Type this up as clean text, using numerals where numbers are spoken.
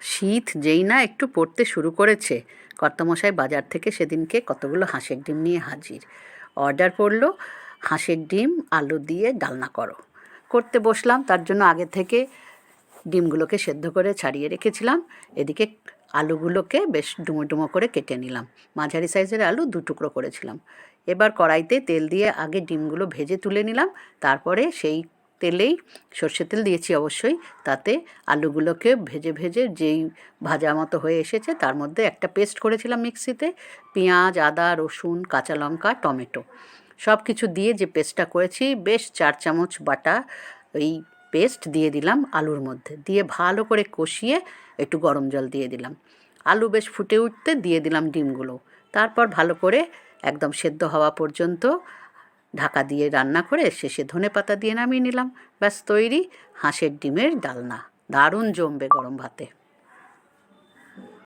শীত যেই না একটু পড়তে শুরু করেছে, কর্তামশাই বাজার থেকে সেদিনকে কতগুলো হাঁসের ডিম নিয়ে হাজির। অর্ডার পড়লো, হাঁসের ডিম আলু দিয়ে ডালনা করো। করতে বসলাম, তার জন্য আগে থেকে ডিমগুলোকে সেদ্ধ করে ছাড়িয়ে রেখেছিলাম। এদিকে আলুগুলোকে বেশ ডুমো ডুমো করে কেটে নিলাম। মাঝারি সাইজের আলু 2 টুকরো করেছিলাম। এবার কড়াইতে তেল দিয়ে আগে ডিমগুলো ভেজে তুলে নিলাম। তারপরে সেই তেলেই, সর্ষের তেল দিয়েছি অবশ্যই, তাতে আলুগুলোকে ভেজে ভেজে যেই ভাজা মতো হয়ে এসেছে তার মধ্যে একটা পেস্ট করেছিলাম মিক্সিতে, পেঁয়াজ, আদা, রসুন, কাঁচা লঙ্কা, টমেটো সব কিছু দিয়ে যে পেস্টটা করেছি, বেশ 4 চামচ বাটা এই পেস্ট দিয়ে দিলাম আলুর মধ্যে, দিয়ে ভালো করে কষিয়ে একটু গরম জল দিয়ে দিলাম। আলু বেশ ফুটে উঠতে দিয়ে দিলাম ডিমগুলো। তারপর ভালো করে একদম সেদ্ধ হওয়া পর্যন্ত ঢাকা দিয়ে রান্না করে শেষে ধনেপাতা দিয়ে নামিয়ে নিলাম। ব্যাস তৈরি হাঁসের ডিমের ডালনা। দারুণ জমবে গরম ভাতে।